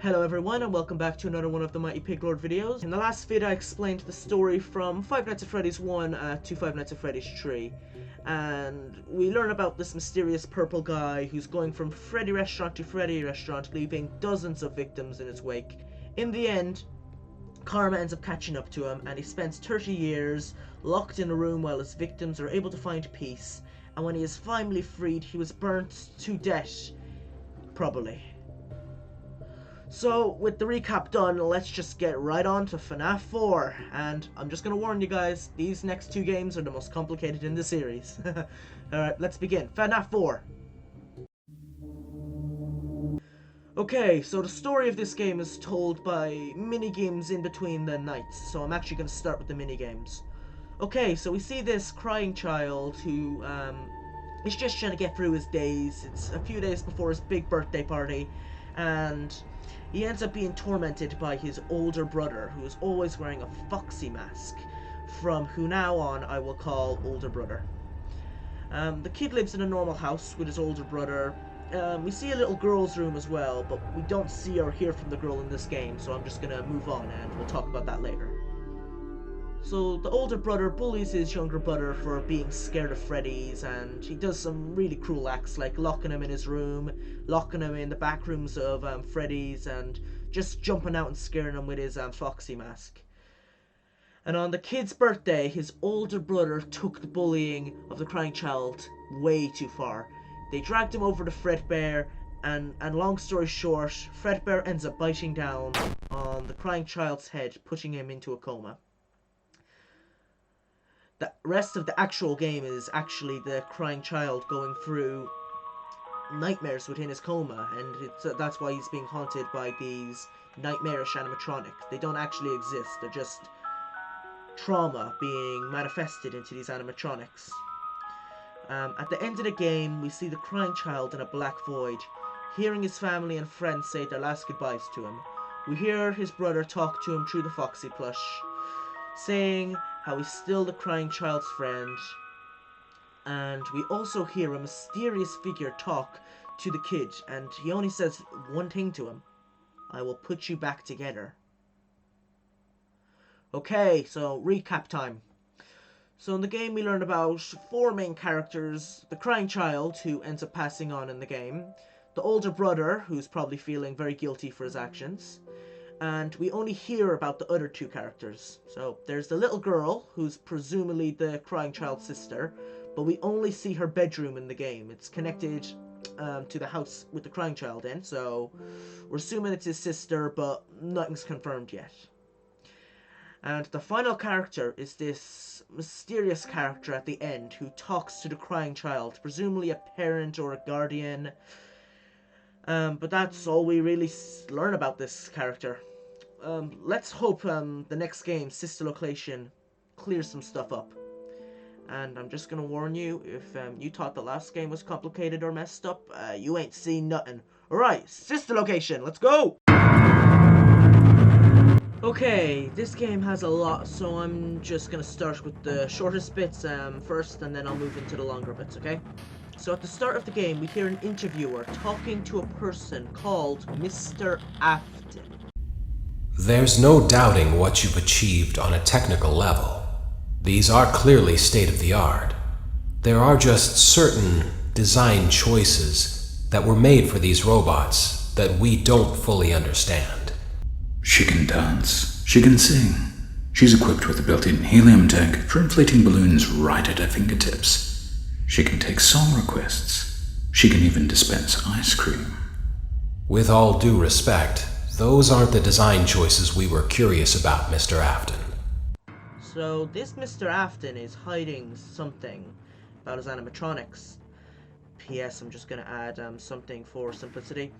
Hello everyone and welcome back to another one of the Mighty Pig Lord videos. In the last vid I explained the story from Five Nights at Freddy's 1 to Five Nights at Freddy's 3. And we learn about this mysterious purple guy who's going from Freddy restaurant to Freddy restaurant, leaving dozens of victims in his wake. In the end, karma ends up catching up to him and he spends 30 years locked in a room while his victims are able to find peace. And when he is finally freed, he was burnt to death. Probably. So, with the recap done, let's just get right on to FNAF 4. And I'm just gonna warn you guys, these next two games are the most complicated in the series. Alright, let's begin. FNAF 4. Okay, so the story of this game is told by mini-games in between the nights. So I'm actually gonna start with the mini-games. Okay, so we see this crying child who, is just trying to get through his days. It's a few days before his big birthday party. And he ends up being tormented by his older brother, who is always wearing a foxy mask, from who now on I will call older brother. The kid lives in a normal house with his older brother. We see a little girl's room as well, but we don't see or hear from the girl in this game, so I'm just gonna move on and we'll talk about that later. So the older brother bullies his younger brother for being scared of Freddy's, and he does some really cruel acts like locking him in his room, locking him in the back rooms of Freddy's, and just jumping out and scaring him with his foxy mask. And on the kid's birthday, his older brother took the bullying of the crying child way too far. They dragged him over to Fredbear, and long story short, Fredbear ends up biting down on the crying child's head, putting him into a coma. The rest of the actual game is actually the crying child going through nightmares within his coma, and that's why he's being haunted by these nightmarish animatronics. They don't actually exist, they're just trauma being manifested into these animatronics. At the end of the game, we see the crying child in a black void, hearing his family and friends say their last goodbyes to him. We hear his brother talk to him through the Foxy plush, saying how he's still the crying child's friend. And we also hear a mysterious figure talk to the kid, and he only says one thing to him: I will put you back together. Okay, so recap time. So in the game we learn about four main characters: the crying child, who ends up passing on in the game, the older brother, who's probably feeling very guilty for his actions, and we only hear about the other two characters. So there's the little girl, who's presumably the crying child's sister, but we only see her bedroom in the game. It's connected to the house with the crying child in, so we're assuming it's his sister, but nothing's confirmed yet. And the final character is this mysterious character at the end who talks to the crying child, presumably a parent or a guardian. But that's all we really learn about this character. Let's hope the next game, Sister Location, clears some stuff up. And I'm just gonna warn you, if you thought the last game was complicated or messed up, you ain't seen nothing. Alright, Sister Location, let's go! Okay, this game has a lot, so I'm just gonna start with the shortest bits first, and then I'll move into the longer bits, okay? So at the start of the game, we hear an interviewer talking to a person called Mr. Afton. There's no doubting what you've achieved on a technical level. These are clearly state-of-the-art. There are just certain design choices that were made for these robots that we don't fully understand. She can dance. She can sing. She's equipped with a built-in helium tank for inflating balloons right at her fingertips. She can take song requests. She can even dispense ice cream. With all due respect, those aren't the design choices we were curious about, Mr. Afton. So this Mr. Afton is hiding something about his animatronics. P.S. I'm just going to add something for simplicity.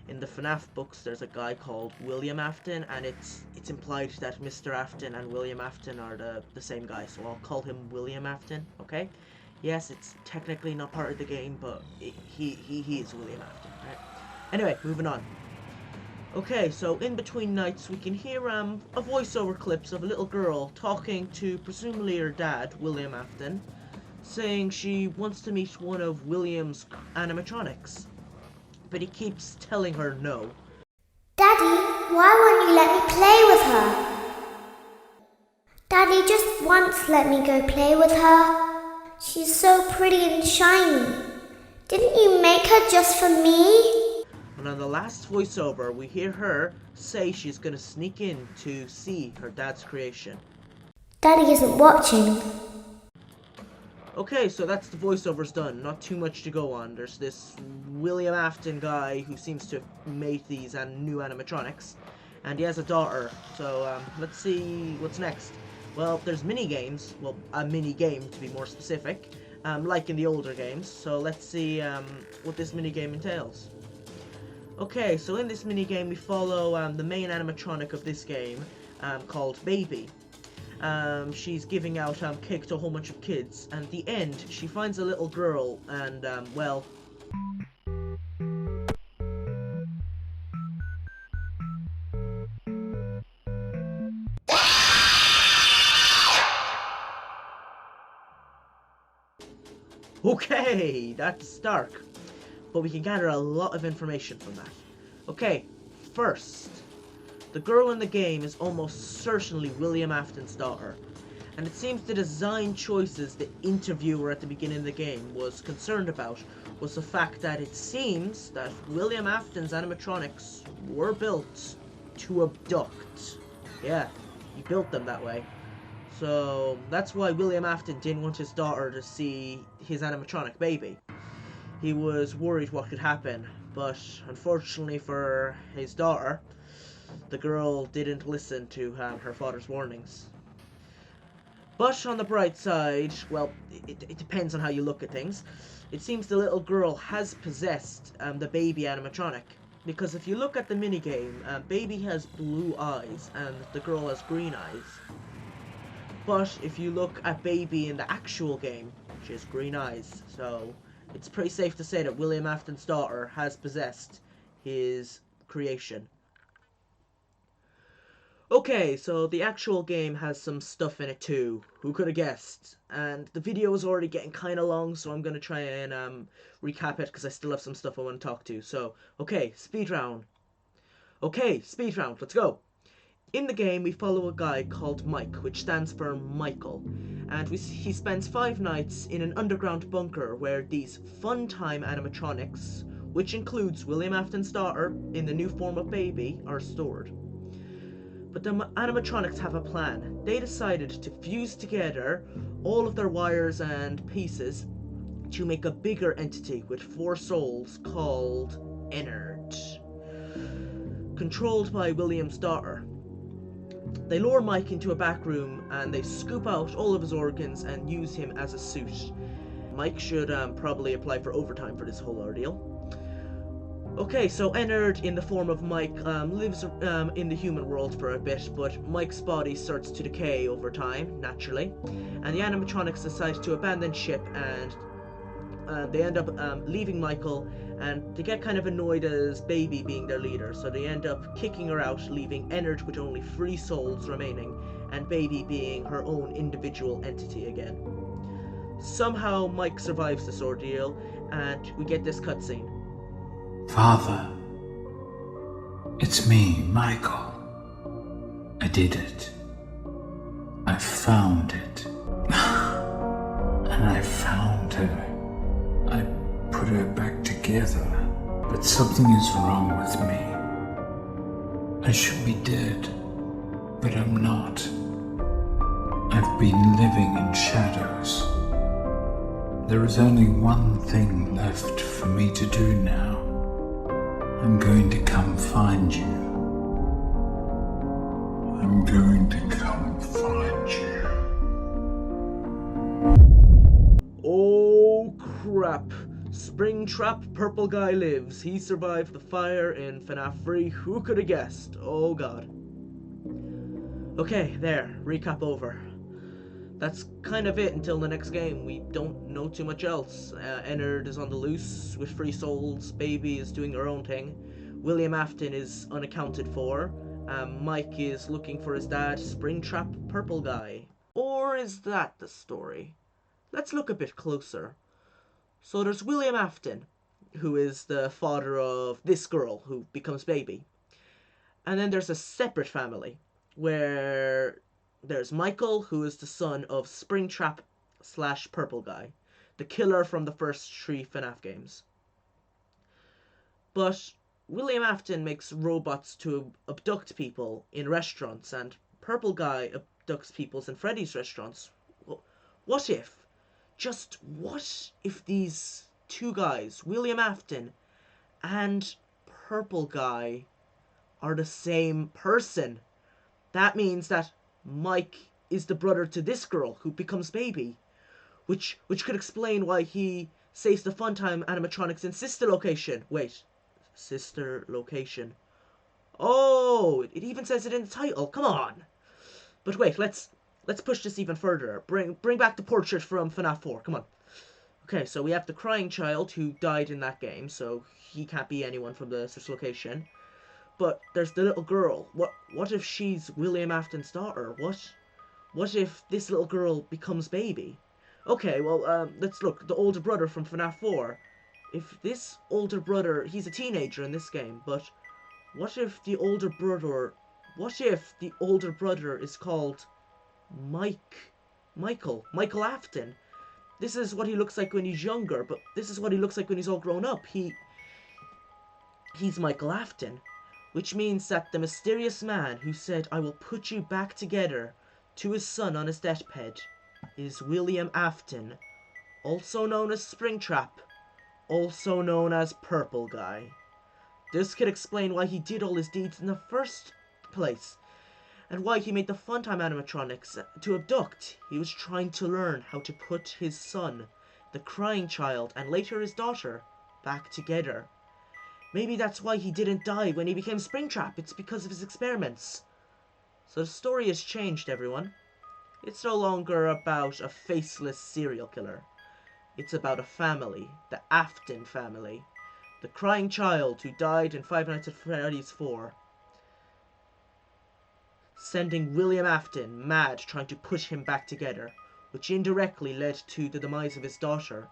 In the FNAF books, there's a guy called William Afton, and it's implied that Mr. Afton and William Afton are the same guy, so I'll call him William Afton, okay? Yes, it's technically not part of the game, but he is William Afton, right? Anyway, moving on. Okay, so in between nights, we can hear a voiceover clips of a little girl talking to presumably her dad, William Afton, saying she wants to meet one of William's animatronics. But he keeps telling her no. Daddy, why won't you let me play with her? Daddy, just once let me go play with her. She's so pretty and shiny. Didn't you make her just for me? And on the last voiceover, we hear her say she's gonna sneak in to see her dad's creation. Daddy isn't watching. Okay, so that's the voiceovers done. Not too much to go on. There's this William Afton guy who seems to have made these new animatronics, and he has a daughter. So let's see what's next. Well, there's mini games. Well, a mini game to be more specific, like in the older games. So let's see what this mini game entails. Okay, so in this mini game we follow the main animatronic of this game, called Baby. She's giving out cake to a whole bunch of kids, and at the end she finds a little girl, and well, okay, that's dark, but we can gather a lot of information from that. Okay, first, the girl in the game is almost certainly William Afton's daughter, and it seems the design choices the interviewer at the beginning of the game was concerned about was the fact that it seems that William Afton's animatronics were built to abduct. Yeah, he built them that way. So that's why William Afton didn't want his daughter to see his animatronic baby. He was worried what could happen, but unfortunately for his daughter, the girl didn't listen to her father's warnings. But on the bright side, well, it depends on how you look at things. It seems the little girl has possessed the baby animatronic. Because if you look at the minigame, baby has blue eyes and the girl has green eyes. But if you look at baby in the actual game, she has green eyes. So it's pretty safe to say that William Afton's daughter has possessed his creation. Okay, so the actual game has some stuff in it too. Who could have guessed? And the video is already getting kind of long, so I'm going to try and recap it because I still have some stuff I want to talk to. So, okay, speed round. Okay, speed round, let's go. In the game, we follow a guy called Mike, which stands for Michael. And he spends 5 nights in an underground bunker where these fun-time animatronics, which includes William Afton's daughter in the new form of Baby, are stored. But the animatronics have a plan. They decided to fuse together all of their wires and pieces to make a bigger entity with 4 souls called Ennard, controlled by William's daughter. They lure Mike into a back room and they scoop out all of his organs and use him as a suit. Mike should probably apply for overtime for this whole ordeal. Okay, so Ennard, in the form of Mike, lives in the human world for a bit, but Mike's body starts to decay over time, naturally, and the animatronics decide to abandon ship, and they end up leaving Michael, and they get kind of annoyed as Baby being their leader, so they end up kicking her out, leaving Ennard with only 3 souls remaining, and Baby being her own individual entity again. Somehow Mike survives this ordeal, and we get this cutscene. Father, it's me, Michael. I did it. I found it. And I found her. I put her back together. But something is wrong with me. I should be dead, but I'm not. I've been living in shadows. There is only one thing left for me to do now. I'm going to come find you. I'm going to come find you. Oh crap! Springtrap Purple Guy lives. He survived the fire in FNAF 3. Who could have guessed? Oh god. Okay, there. Recap over. That's kind of it until the next game. We don't know too much else. Ennard is on the loose with 3 souls. Baby is doing her own thing. William Afton is unaccounted for. Mike is looking for his dad, Springtrap Purple Guy. Or is that the story? Let's look a bit closer. So there's William Afton, who is the father of this girl who becomes Baby. And then there's a separate family where there's Michael, who is the son of Springtrap / Purple Guy, the killer from the first 3 FNAF games. But William Afton makes robots to abduct people in restaurants, and Purple Guy abducts people in Freddy's restaurants. What if, just what if these 2 guys, William Afton and Purple Guy, are the same person? That means that Mike is the brother to this girl who becomes baby, which could explain why he saves the Funtime animatronics in Sister Location. Wait, Sister Location. Oh, it even says it in the title. Come on. But wait, let's push this even further. Bring back the portrait from FNAF 4. Come on. Okay, so we have the crying child who died in that game, so he can't be anyone from the Sister Location. But there's the little girl. What if she's William Afton's daughter? What if this little girl becomes baby? Okay, well, let's look. The older brother from FNAF 4. If this older brother, he's a teenager in this game, but what if the older brother is called Michael Afton? This is what he looks like when he's younger, but this is what he looks like when he's all grown up. He's Michael Afton, which means that the mysterious man who said, "I will put you back together," to his son on his deathbed, is William Afton, also known as Springtrap, also known as Purple Guy. This could explain why he did all his deeds in the first place, and why he made the Funtime animatronics to abduct. He was trying to learn how to put his son, the crying child, and later his daughter, back together. Maybe that's why he didn't die when he became Springtrap. It's because of his experiments. So the story has changed, everyone. It's no longer about a faceless serial killer. It's about a family, the Afton family. The crying child who died in Five Nights at Freddy's 4. Sending William Afton mad trying to put him back together, which indirectly led to the demise of his daughter.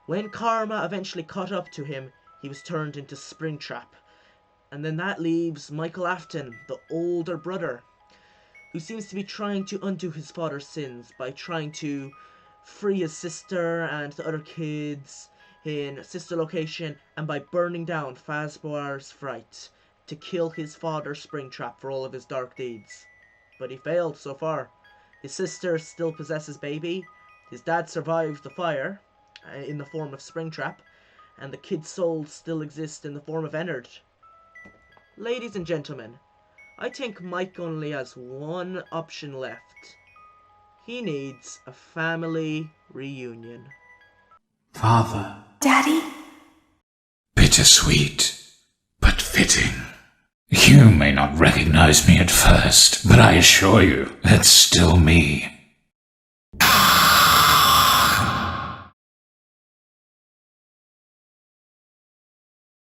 When karma eventually caught up to him, he was turned into Springtrap. And then that leaves Michael Afton, the older brother, who seems to be trying to undo his father's sins by trying to free his sister and the other kids in Sister Location, and by burning down Fazbear's Fright to kill his father Springtrap for all of his dark deeds. But he failed so far. His sister still possesses baby, his dad survived the fire in the form of Springtrap, and the kid's soul still exists in the form of Ennard. Ladies and gentlemen, I think Mike only has one option left. He needs a family reunion. Father. Daddy? Bittersweet, but fitting. You may not recognize me at first, but I assure you, it's still me.